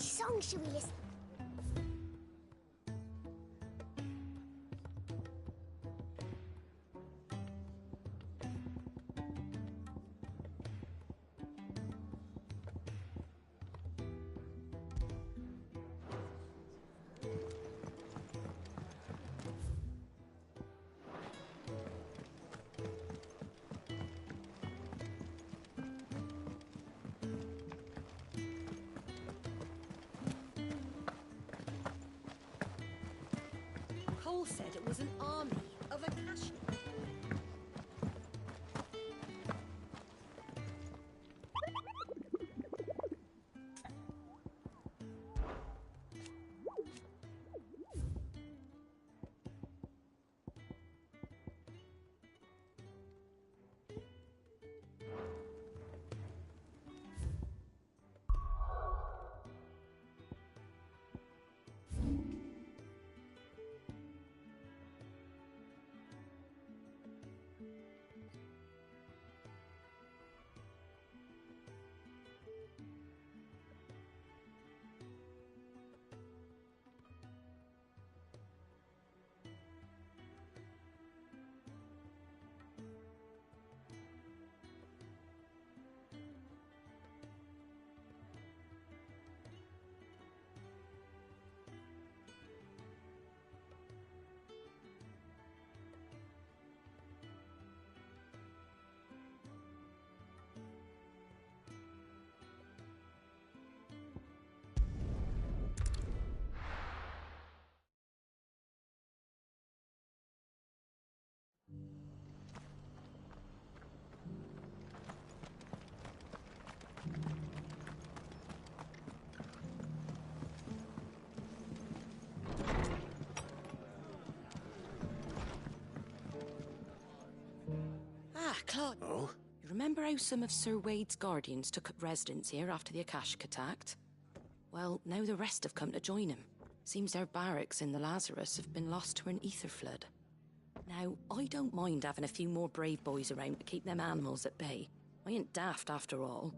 song should we listen? Cole said it was an army of Akashic. Claude. Oh? You remember how some of Sir Wade's guardians took up residence here after the Akashic attacked? Well, now the rest have come to join him. Seems their barracks in the Lazarus have been lost to an ether flood. Now, I don't mind having a few more brave boys around to keep them animals at bay. I ain't daft after all.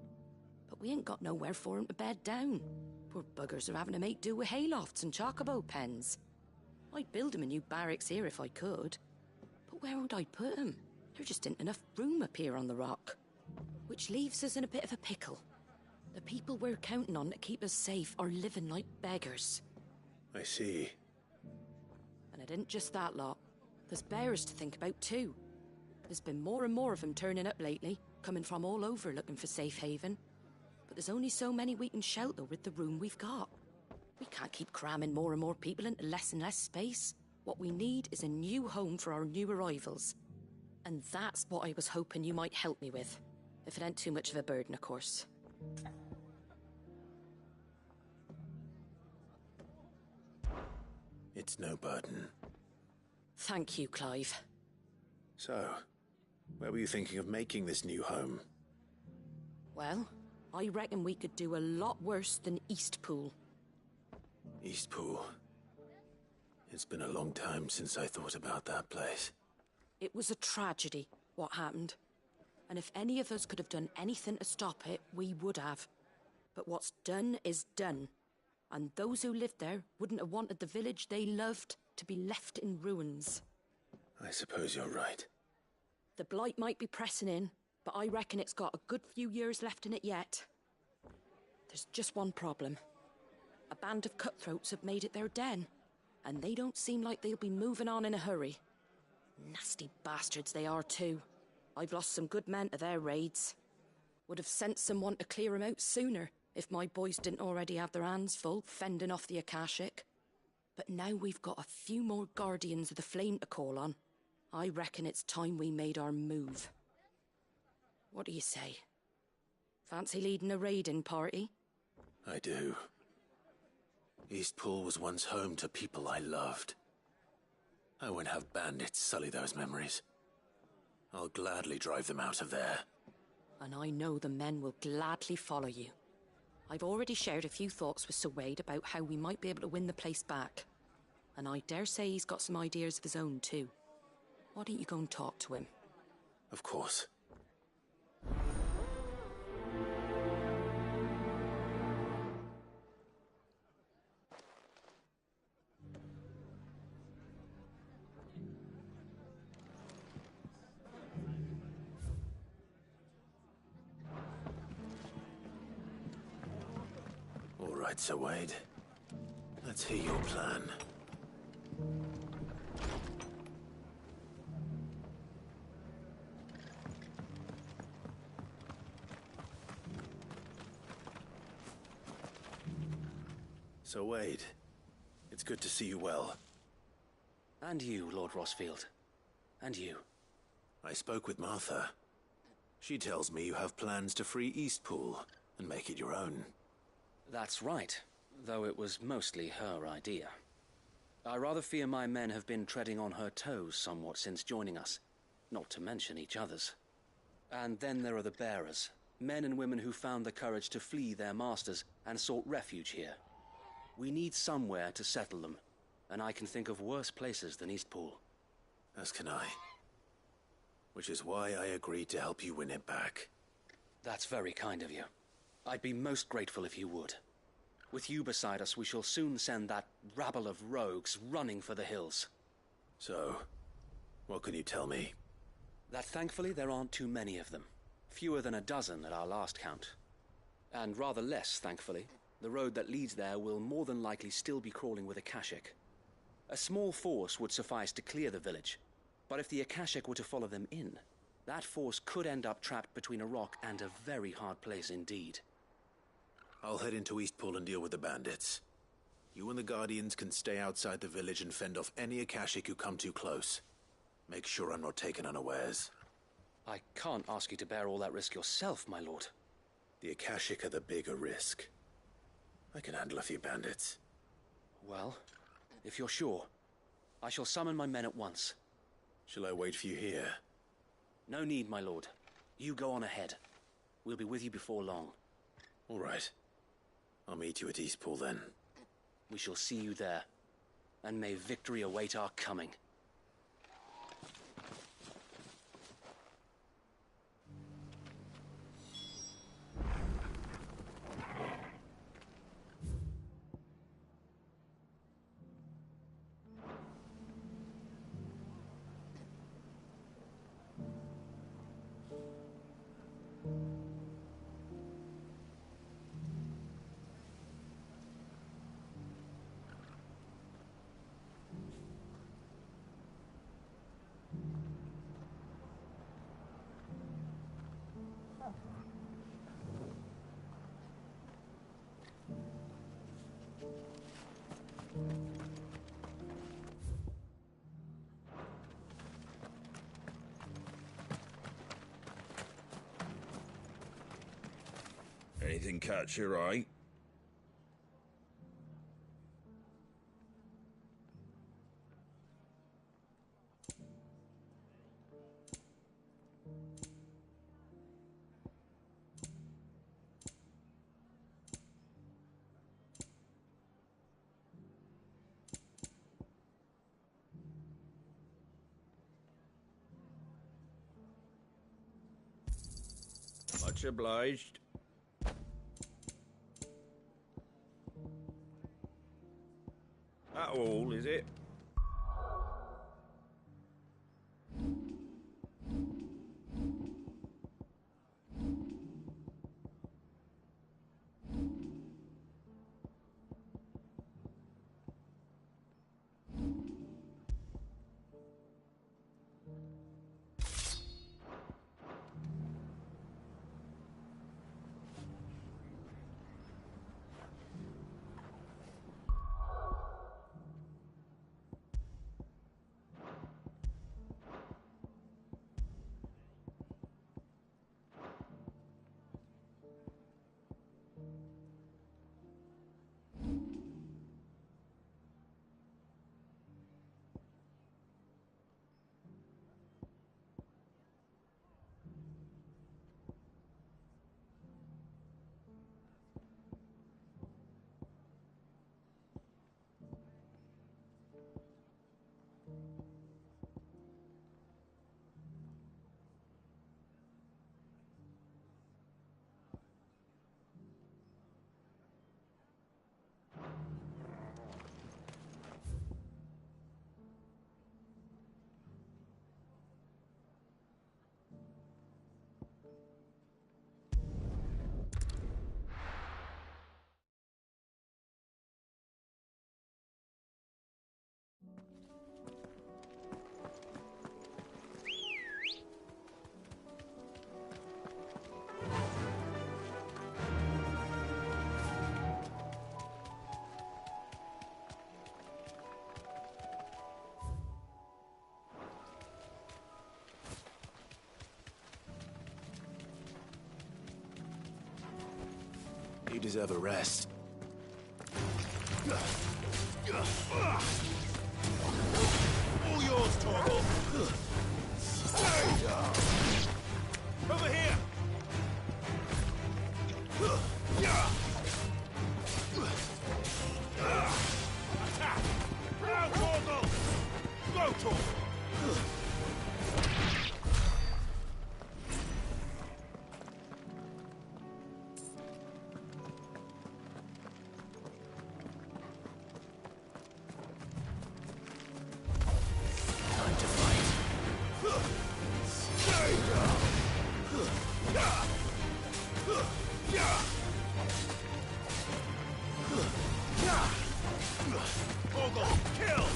But we ain't got nowhere for 'em to bed down. Poor buggers are having to make do with haylofts and chocobo pens. I'd build 'em a new barracks here if I could. But where would I put 'em? There just ain't enough room up here on the rock. Which leaves us in a bit of a pickle. The people we're counting on to keep us safe are living like beggars. I see. And it ain't just that lot. There's bears to think about too. There's been more and more of them turning up lately, coming from all over looking for safe haven. But there's only so many we can shelter with the room we've got. We can't keep cramming more and more people into less and less space. What we need is a new home for our new arrivals. And that's what I was hoping you might help me with. If it ain't too much of a burden, of course. It's no burden. Thank you, Clive. So, where were you thinking of making this new home? Well, I reckon we could do a lot worse than Eastpool. Eastpool. It's been a long time since I thought about that place. It was a tragedy, what happened. And if any of us could have done anything to stop it, we would have. But what's done is done. And those who lived there wouldn't have wanted the village they loved to be left in ruins. I suppose you're right. The blight might be pressing in, but I reckon it's got a good few years left in it yet. There's just one problem. A band of cutthroats have made it their den, and they don't seem like they'll be moving on in a hurry. Nasty bastards they are too. I've lost some good men to their raids. Would have sent someone to clear 'em out sooner if my boys didn't already have their hands full fending off the Akashic. But now we've got a few more guardians of the flame to call on. I reckon it's time we made our move. What do you say? Fancy leading a raiding party? I do. Eastpool was once home to people I loved. I won't have bandits sully those memories. I'll gladly drive them out of there. And I know the men will gladly follow you. I've already shared a few thoughts with Sir Wade about how we might be able to win the place back. And I dare say he's got some ideas of his own too. Why don't you go and talk to him? Of course. right, Sir Wade. Let's hear your plan. Sir Wade, it's good to see you well. And you, Lord Rosfield. And you. I spoke with Martha. She tells me you have plans to free Eastpool and make it your own. That's right, though it was mostly her idea. I rather fear my men have been treading on her toes somewhat since joining us, not to mention each other's. And then there are the bearers, men and women who found the courage to flee their masters and sought refuge here. We need somewhere to settle them, and I can think of worse places than Eastpool. As can I. Which is why I agreed to help you win it back. That's very kind of you. I'd be most grateful if you would. With you beside us, we shall soon send that rabble of rogues running for the hills. So, what can you tell me? That thankfully there aren't too many of them. Fewer than a dozen at our last count. And rather less, thankfully. The road that leads there will more than likely still be crawling with Akashic. A small force would suffice to clear the village, but if the Akashic were to follow them in, that force could end up trapped between a rock and a very hard place indeed. I'll head into Eastpool and deal with the bandits. You and the Guardians can stay outside the village and fend off any Akashic who come too close. Make sure I'm not taken unawares. I can't ask you to bear all that risk yourself, my lord. The Akashic are the bigger risk. I can handle a few bandits. Well, if you're sure, I shall summon my men at once. Shall I wait for you here? No need, my lord. You go on ahead. We'll be with you before long. All right. I'll meet you at Eastpool then. We shall see you there. And may victory await our coming. Anything catch your eye? Much obliged. That all, is it? You deserve a rest. All yours, Torgal. Over here! Attack! Now, Torgal! Go, Torgal! Time to fight. Torgal, kill!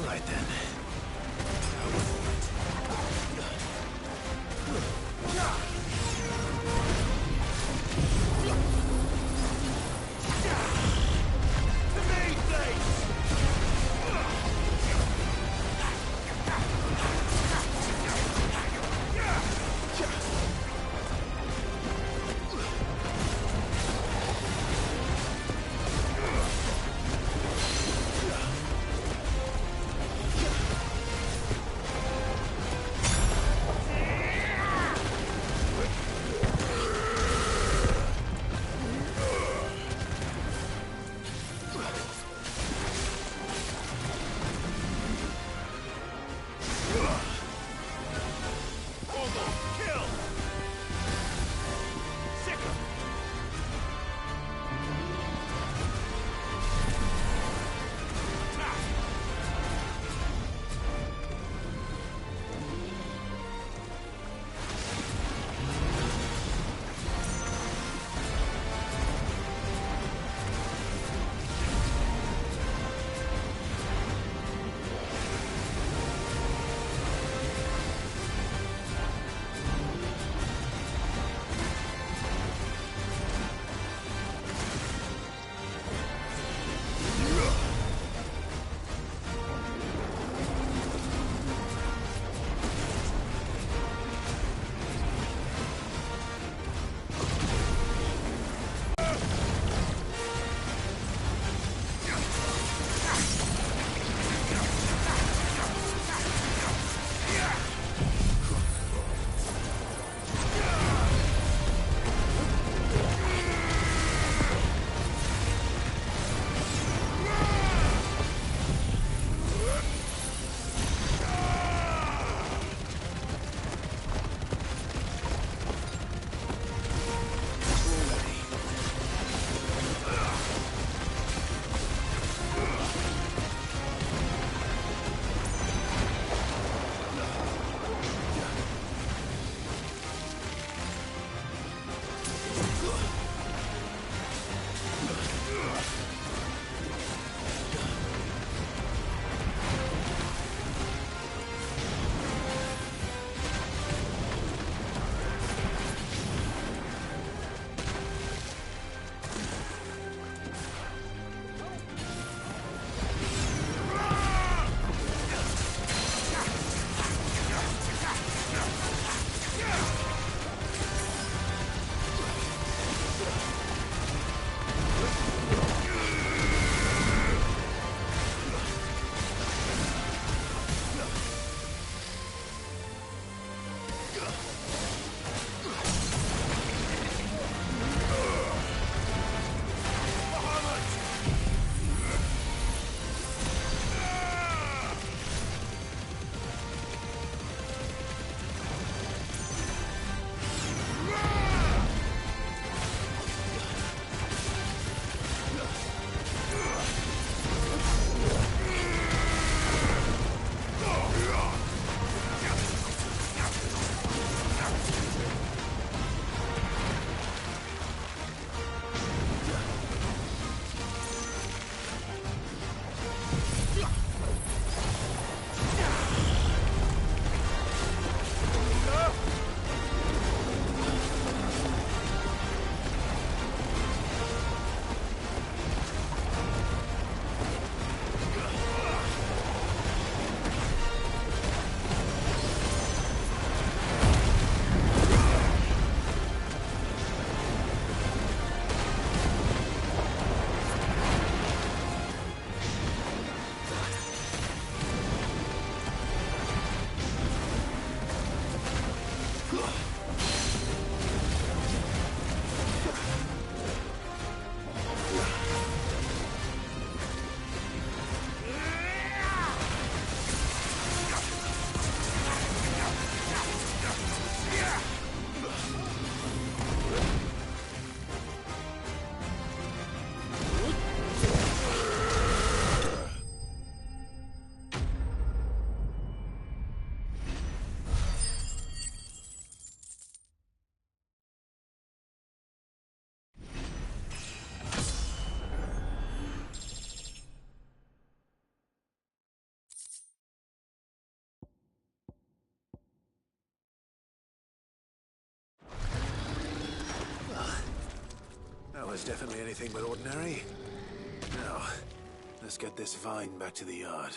Right then. was definitely anything but ordinary. Now, let's get this vine back to the yard.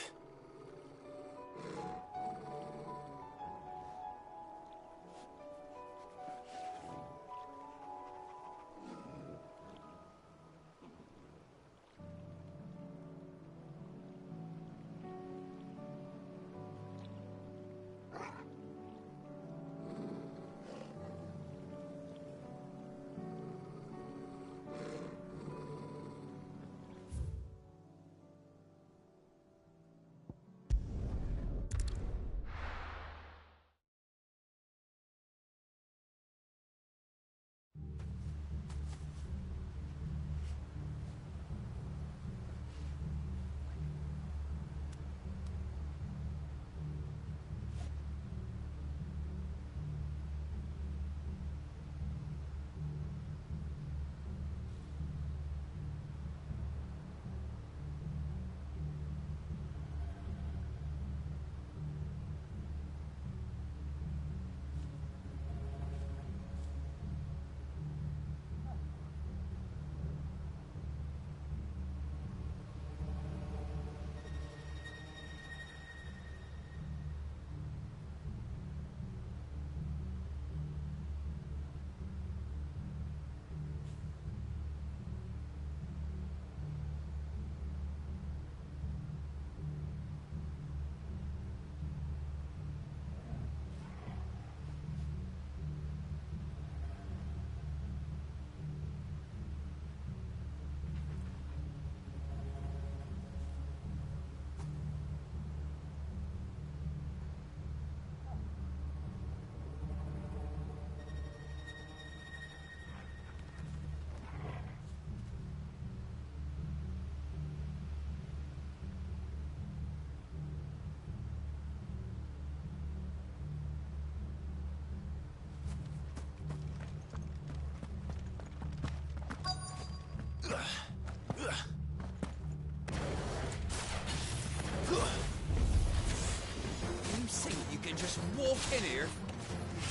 You think you can just walk in here?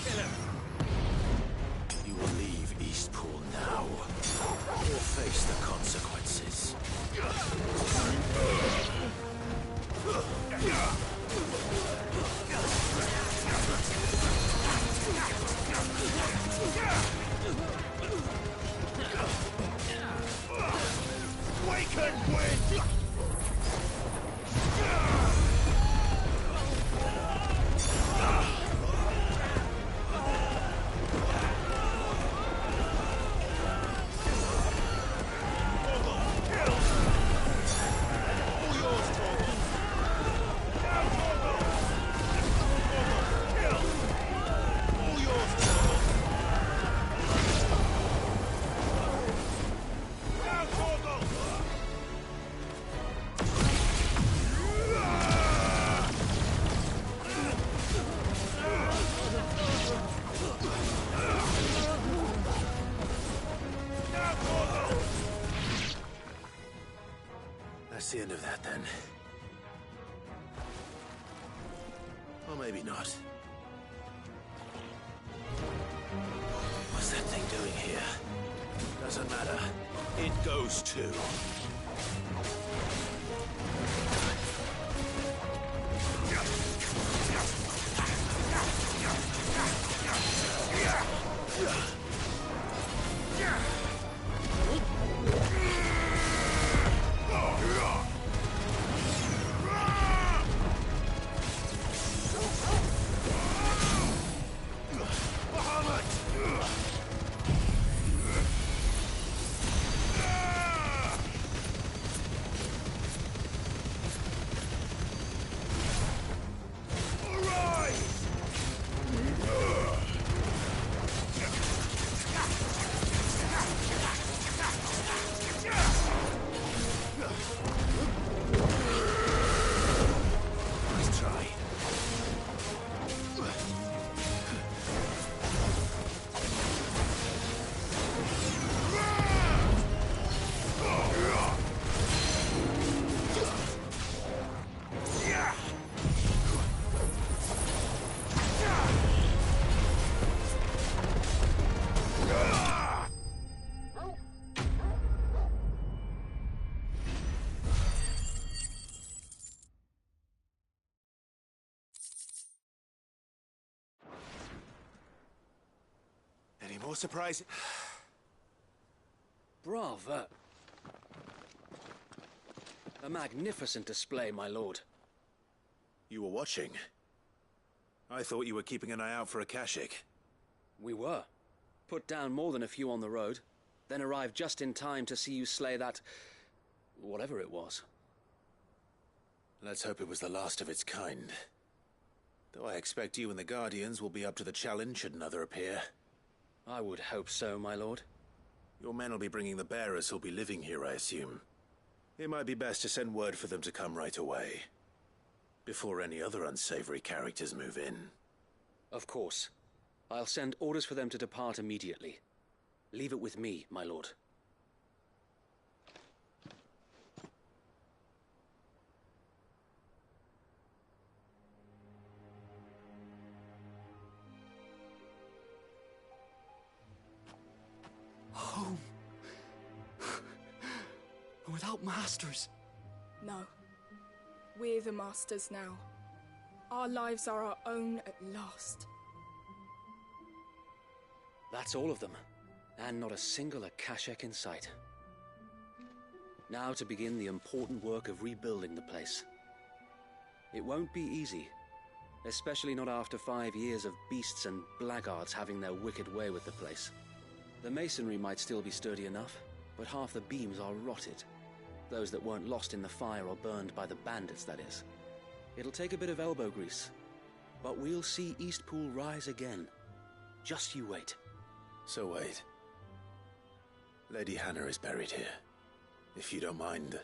Kill him. You will leave Eastpool now, or face the consequences. Waken wind! That's the end of that, then. Or maybe not. What's that thing doing here? Doesn't matter. It goes too. More surprise. Bravo. A magnificent display, my lord. You were watching. I thought you were keeping an eye out for a Kashik. We were. Put down more than a few on the road, then arrived just in time to see you slay that... whatever it was. Let's hope it was the last of its kind. Though I expect you and the Guardians will be up to the challenge should another appear. I would hope so, my lord. Your men will be bringing the bearers who'll be living here, I assume. It might be best to send word for them to come right away, before any other unsavory characters move in. Of course. I'll send orders for them to depart immediately. Leave it with me, my lord. Home. Without masters. No. We're the masters now. Our lives are our own at last. That's all of them. And not a single Akashak in sight. Now to begin the important work of rebuilding the place. It won't be easy. Especially not after 5 years of beasts and blackguards having their wicked way with the place. The masonry might still be sturdy enough, but half the beams are rotted. Those that weren't lost in the fire or burned by the bandits, that is. It'll take a bit of elbow grease, but we'll see Eastpool rise again. Just you wait. So wait. Lady Hannah is buried here. If you don't mind,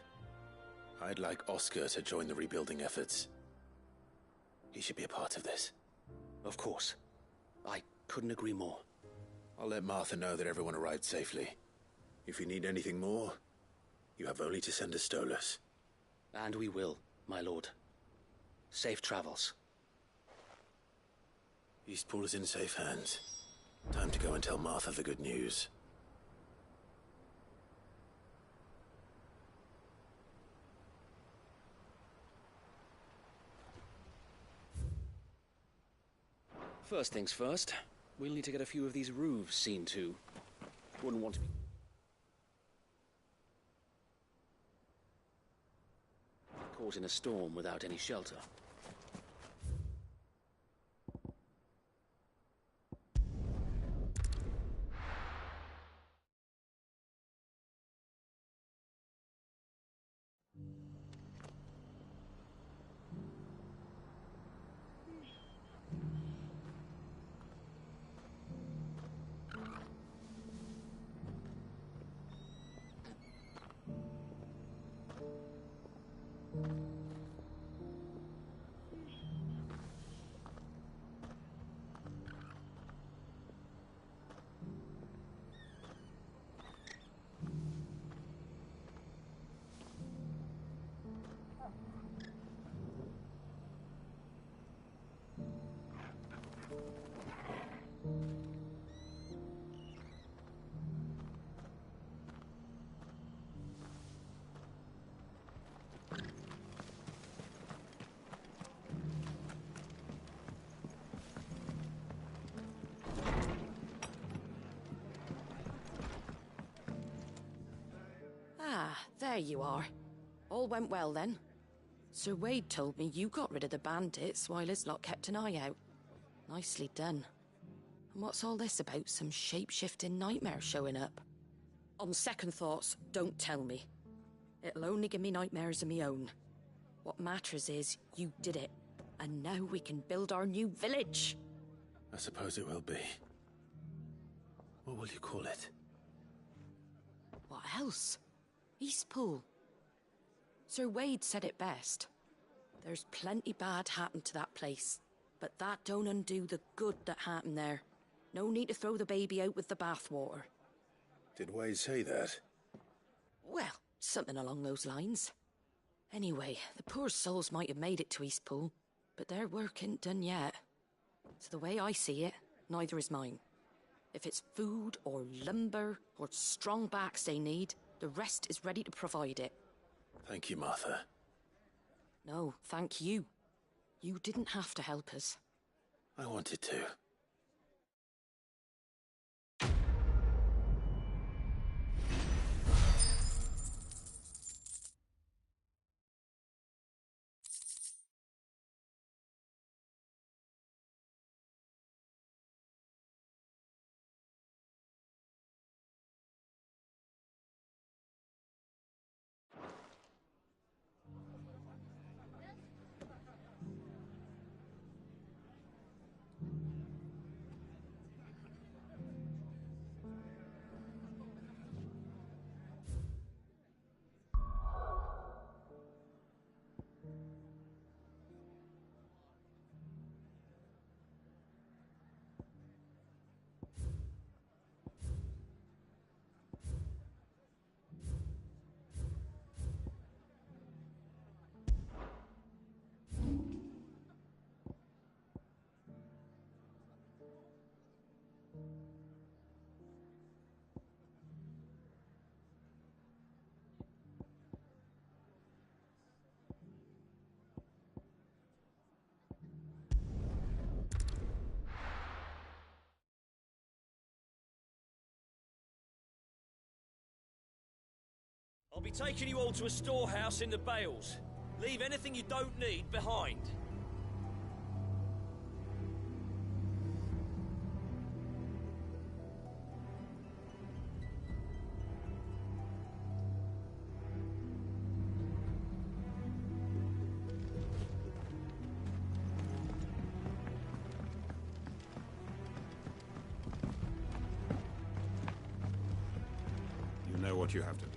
I'd like Oscar to join the rebuilding efforts. He should be a part of this. Of course. I couldn't agree more. I'll let Martha know that everyone arrived safely. If you need anything more, you have only to send a Stolas. And we will, my lord. Safe travels. Eastpool is in safe hands. Time to go and tell Martha the good news. First things first, we'll need to get a few of these roofs seen to. Wouldn't want to be caught in a storm without any shelter. There you are. All went well then. Sir Wade told me you got rid of the bandits while his lot kept an eye out. Nicely done. And what's all this about some shape-shifting nightmare showing up? On second thoughts, don't tell me. It'll only give me nightmares of me own. What matters is you did it. And now we can build our new village. I suppose it will be. What will you call it? What else? Eastpool. Sir Wade said it best. There's plenty bad happened to that place, but that don't undo the good that happened there. No need to throw the baby out with the bathwater. Did Wade say that? Well, something along those lines. Anyway, the poor souls might have made it to Eastpool, but their work ain't done yet. So the way I see it, neither is mine. If it's food or lumber or strong backs they need, the rest is ready to provide it. Thank you, Martha. No, thank you. You didn't have to help us. I wanted to. I'll be taking you all to a storehouse in the Bales. Leave anything you don't need behind. You know what you have to do.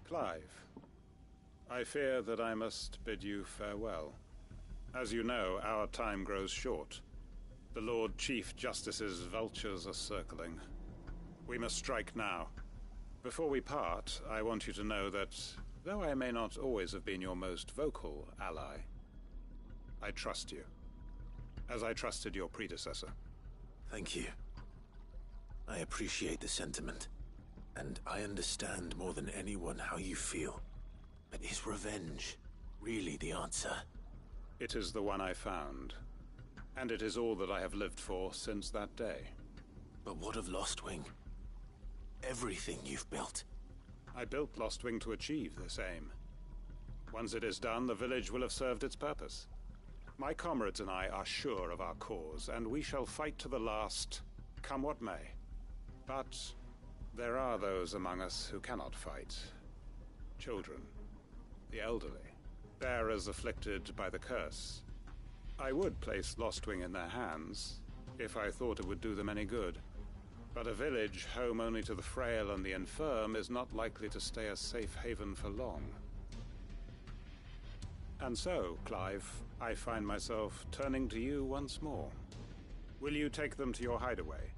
Clive, I fear that I must bid you farewell. As you know, our time grows short. The Lord Chief Justice's vultures are circling. We must strike now. Before we part, I want you to know that, though I may not always have been your most vocal ally, I trust you, as I trusted your predecessor. Thank you. I appreciate the sentiment, and I understand more than anyone how you feel. But is revenge really the answer? It is the one I found, and it is all that I have lived for since that day. But what of Lostwing? Everything you've built. I built Lostwing to achieve this aim. Once it is done, the village will have served its purpose. My comrades and I are sure of our cause, and we shall fight to the last, come what may. But there are those among us who cannot fight. Children, the elderly, bearers afflicted by the curse. I would place Lostwing in their hands, if I thought it would do them any good. But a village home only to the frail and the infirm is not likely to stay a safe haven for long. And so, Clive, I find myself turning to you once more. Will you take them to your hideaway,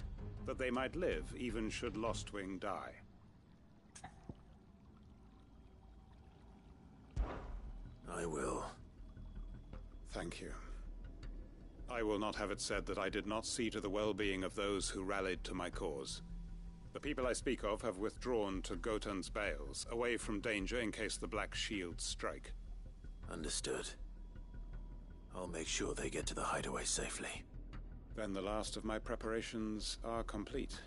that they might live even should Lostwing die? I will. Thank you. I will not have it said that I did not see to the well-being of those who rallied to my cause. The people I speak of have withdrawn to Gotan's Bales, away from danger in case the Black Shields strike. Understood. I'll make sure they get to the hideaway safely. Then the last of my preparations are complete.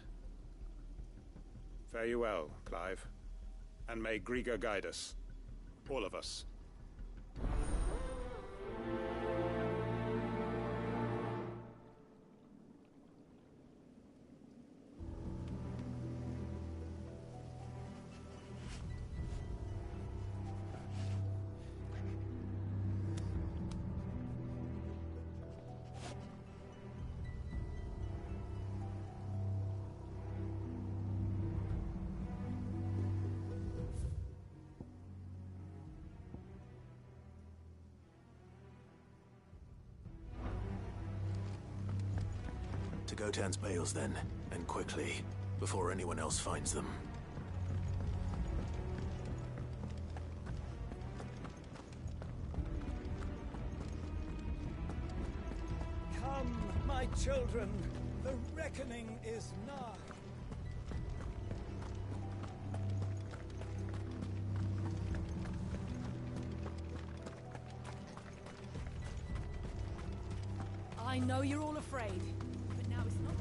Fare you well, Clive. And may Griga guide us. All of us. To Gotan's Bales, then, and quickly, before anyone else finds them. Come, my children, the reckoning is nigh. I know you're all afraid, but now it's not.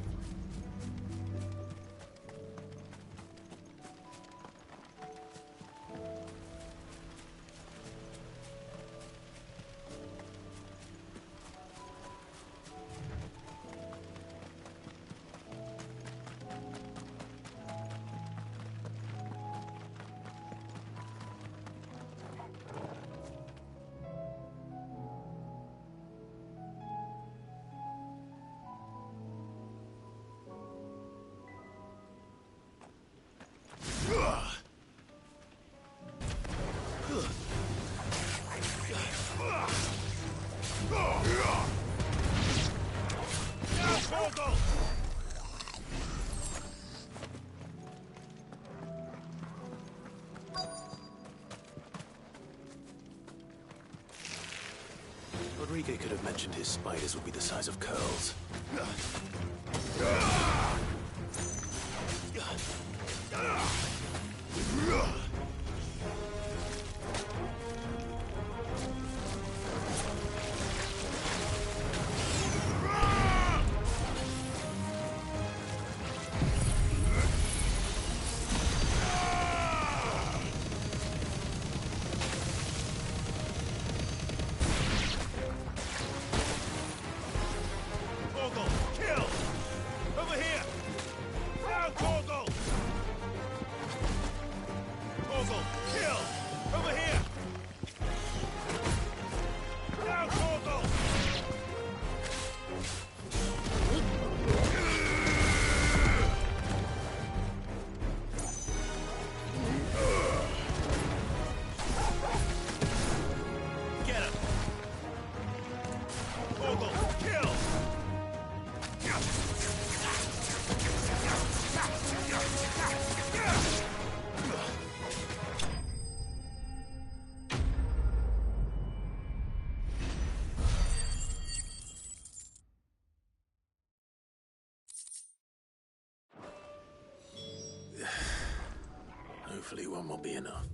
Rodrigo could have mentioned his spiders would be the size of curls. one will be enough.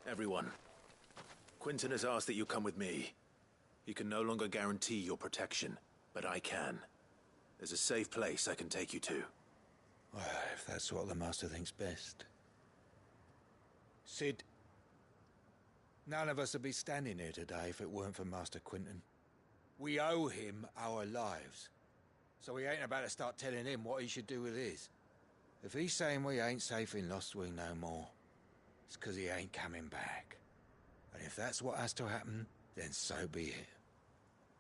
Everyone, Quinton has asked that you come with me. He can no longer guarantee your protection, but I can. There's a safe place I can take you to. Well, if that's what the Master thinks best. Cid, none of us would be standing here today if it weren't for Master Quinton. We owe him our lives. So we ain't about to start telling him what he should do with his. If he's saying we ain't safe in Lostwing no more, it's 'cause he ain't coming back. And if that's what has to happen, then so be it.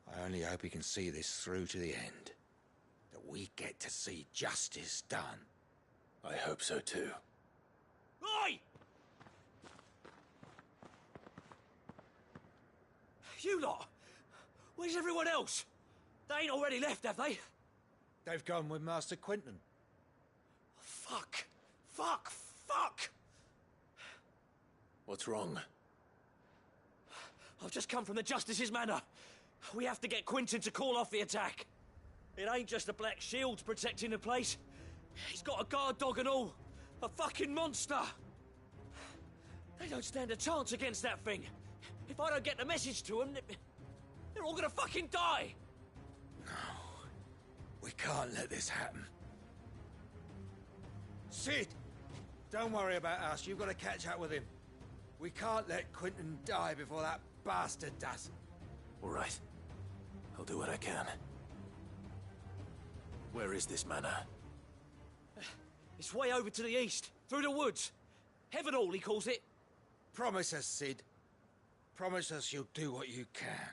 I only hope he can see this through to the end. That we get to see justice done. I hope so too. Oi! You lot! Where's everyone else? They ain't already left, have they? They've gone with Master Quinton. Fuck! Fuck! Fuck! What's wrong? I've just come from the Justice's Manor. We have to get Quinton to call off the attack. It ain't just the Black Shields protecting the place. He's got a guard dog and all. A fucking monster. They don't stand a chance against that thing. If I don't get the message to them, they're all gonna fucking die. No. We can't let this happen. Cid! Don't worry about us. You've got to catch up with him. We can't let Quinton die before that bastard does. All right. I'll do what I can. Where is this manor? It's way over to the east, through the woods. Heavenhall, he calls it. Promise us, Cid. Promise us you'll do what you can.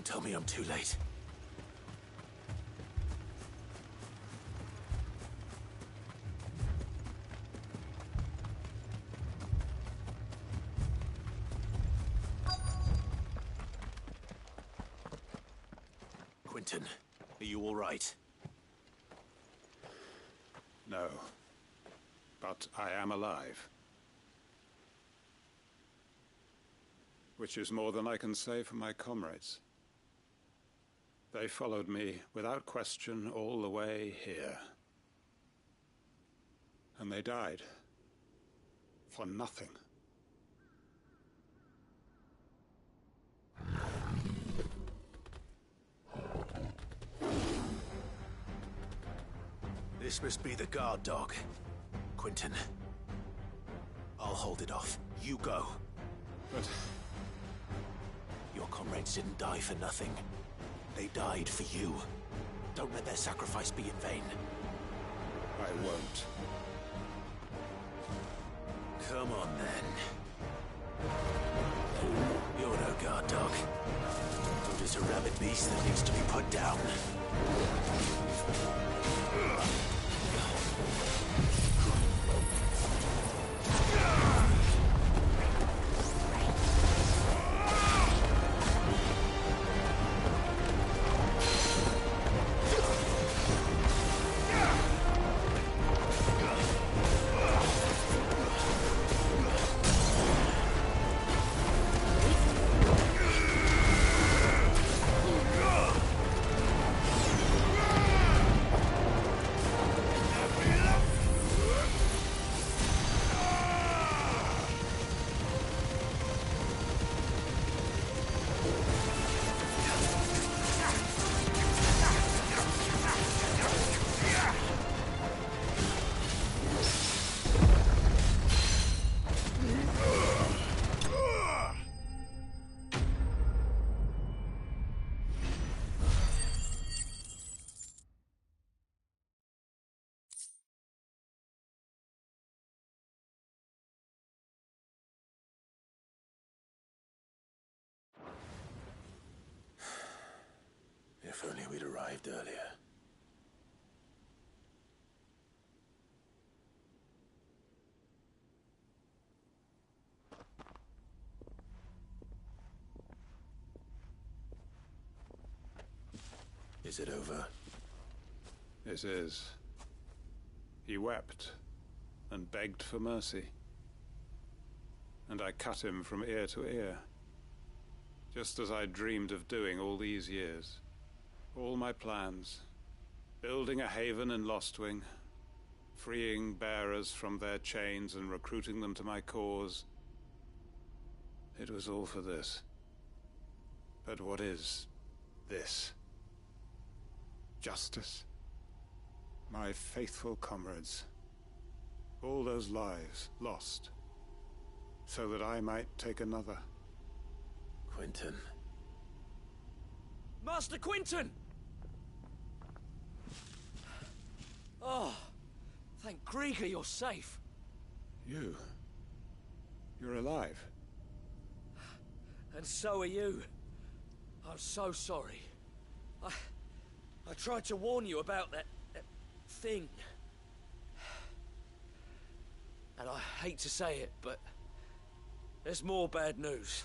Don't tell me I'm too late. Quentin, are you all right? No. But I am alive. Which is more than I can say for my comrades. They followed me without question all the way here. And they died. For nothing. This must be the guard dog. Quentin. I'll hold it off. You go. But... your comrades didn't die for nothing. They died for you. Don't let their sacrifice be in vain. I won't. Come on, then. You're no guard dog. You're just a rabid beast that needs to be put down. If only we'd arrived earlier. Is it over? It is. He wept and begged for mercy. And I cut him from ear to ear. Just as I dreamed of doing all these years. All my plans. Building a haven in Lostwing. Freeing bearers from their chains and recruiting them to my cause. It was all for this. But what is this? Justice? My faithful comrades. All those lives lost. So that I might take another. Quentin. Master Quentin! Oh, thank Grieger you're safe. You're alive. And so are you. I'm so sorry. I tried to warn you about that thing. And I hate to say it, but there's more bad news.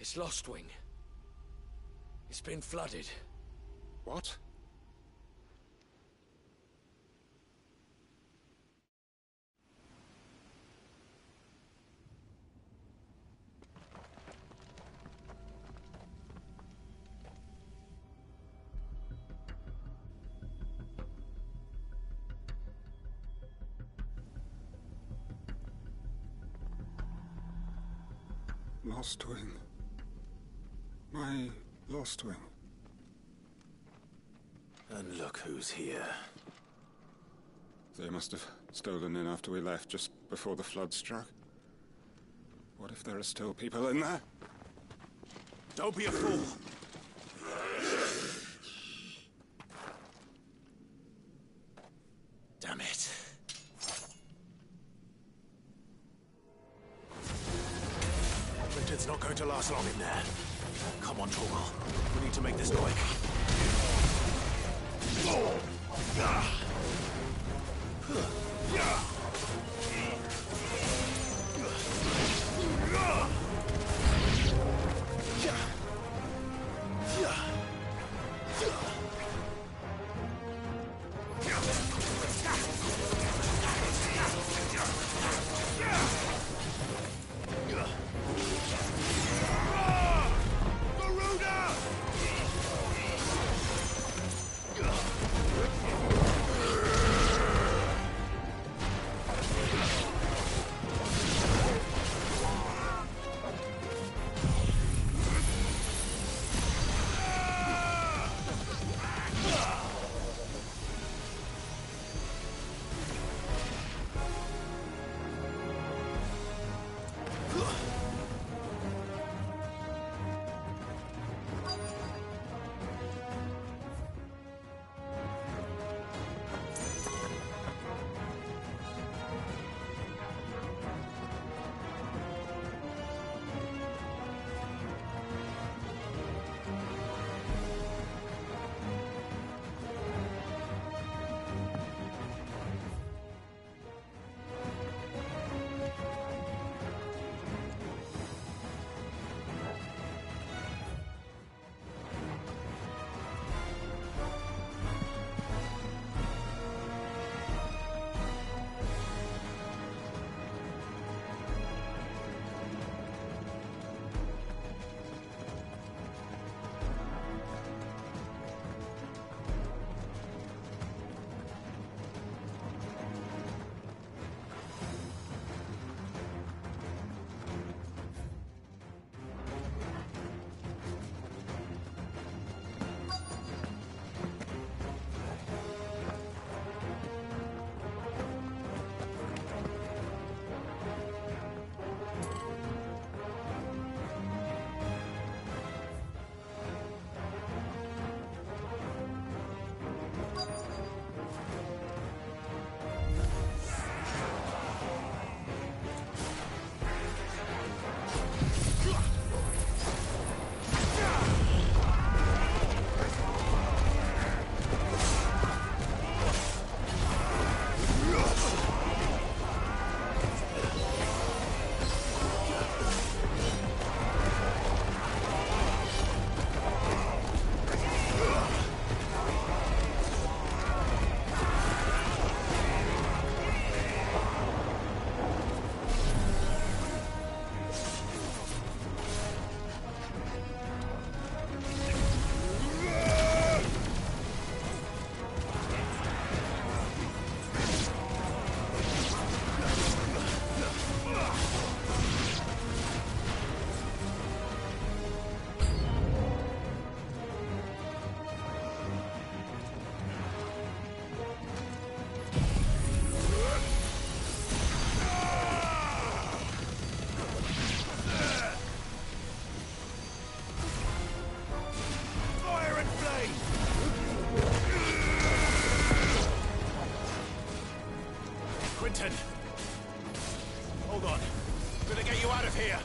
It's Lostwing. It's been flooded. What? Lostwing. My Lostwing. And look who's here. They must have stolen in after we left, just before the flood struck. What if there are still people in there? Don't be a fool! Damn it. Quentin's not going to last long in there. Come on, Torgal. We need to make this quick. Quinton! Hold on. I'm gonna get you out of here!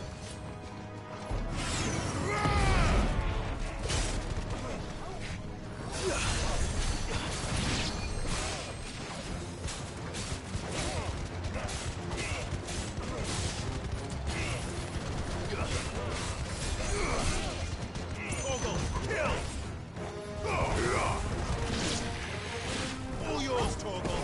Torgal, kill! All yours, Torgal!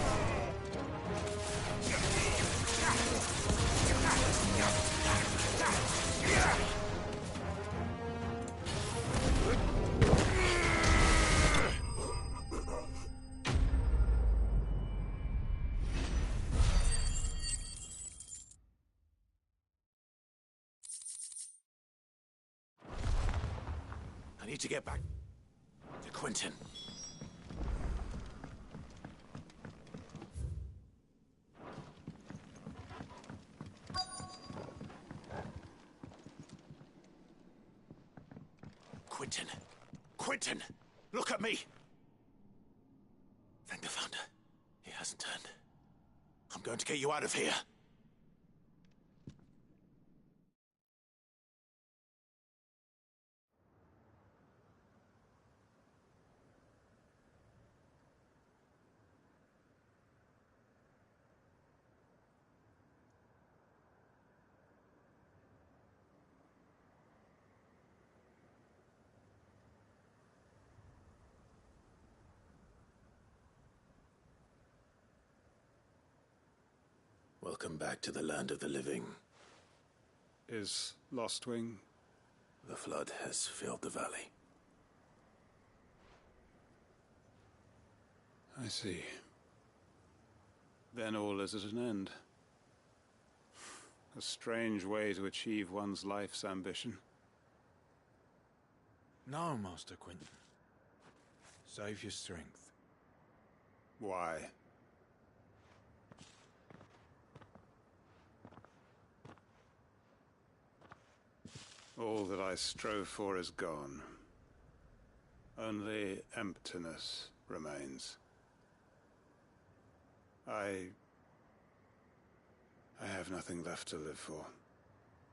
I need to get back to Quinton. Quinton! Quinton! Look at me! Thank the Founder. He hasn't turned. I'm going to get you out of here. Welcome back to the land of the living. Is Lostwing? The flood has filled the valley. I see. Then all is at an end. A strange way to achieve one's life's ambition. No, Master Quinton. Save your strength. Why? All that I strove for is gone. Only emptiness remains. I have nothing left to live for.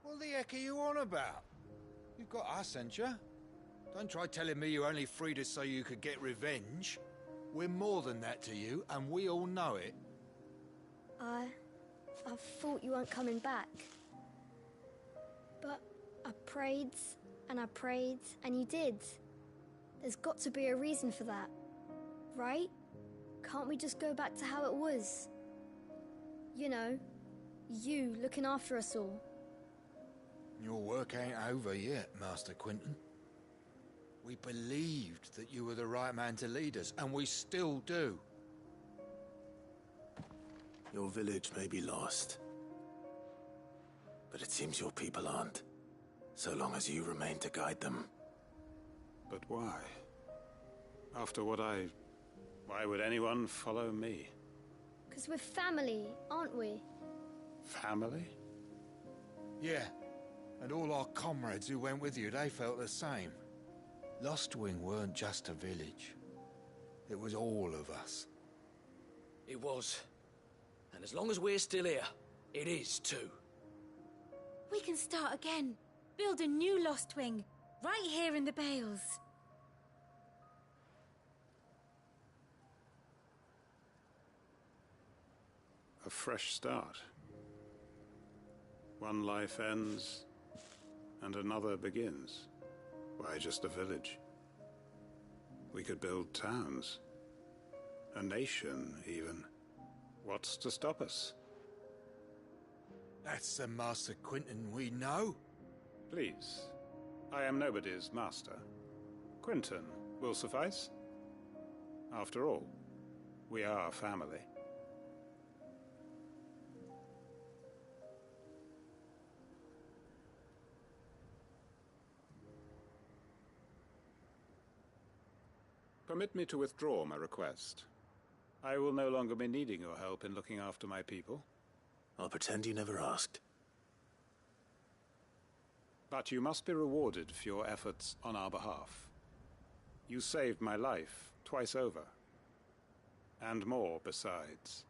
What the heck are you on about? You've got us, ain't you? Don't try telling me you only freed us so you could get revenge. We're more than that to you, and we all know it. I thought you weren't coming back. But I prayed, and you did. There's got to be a reason for that, right? Can't we just go back to how it was? You know, you looking after us all. Your work ain't over yet, Master Quinton. We believed that you were the right man to lead us, and we still do. Your village may be lost, but it seems your people aren't, so long as you remain to guide them. But why? After what why would anyone follow me? 'Cause we're family, aren't we? Family? Yeah, and all our comrades who went with you, they felt the same. Lostwing weren't just a village. It was all of us. It was. And as long as we're still here, it is too. We can start again. Build a new Lostwing, right here in the Bales. A fresh start. One life ends, and another begins. Why, just a village. We could build towns. A nation, even. What's to stop us? That's the Master Quinton we know. Please. I am nobody's master. Quinton will suffice. After all, we are family. Permit me to withdraw my request. I will no longer be needing your help in looking after my people. I'll pretend you never asked. But you must be rewarded for your efforts on our behalf. You saved my life twice over. And more besides.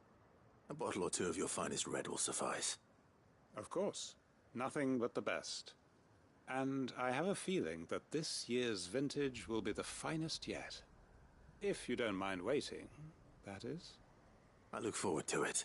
A bottle or two of your finest red will suffice. Of course. Nothing but the best. And I have a feeling that this year's vintage will be the finest yet. If you don't mind waiting, that is. I look forward to it.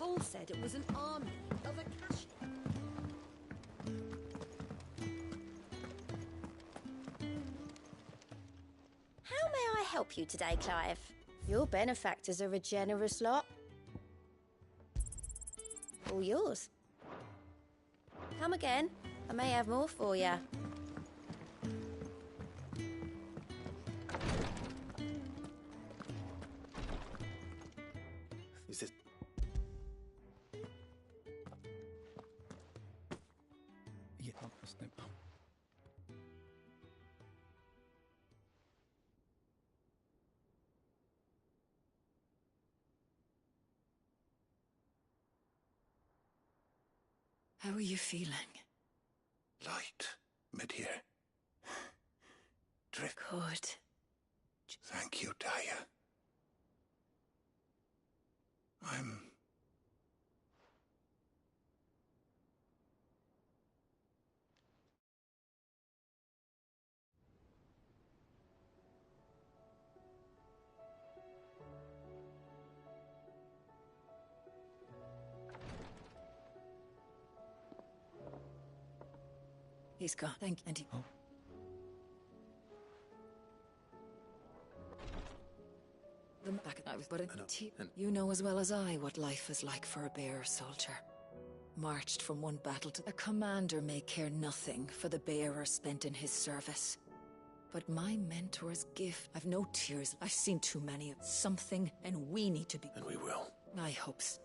Cole said it was an army of Akashi. How may I help you today, Clive? Your benefactors are a generous lot. All yours. Come again. I may have more for you. Is this... Yeah, that's no problem. How are you feeling? Light. Mid-here. Drift. Good. Thank you, Daya. I'm... He's gone. Thank you. And he... Oh. The back I was, but you know as well as I what life is like for a bearer soldier. Marched from one battle to... A commander may care nothing for the bearer spent in his service. But my mentor's gift... I've no tears. I've seen too many of something, and we need to be... And we will. My hopes.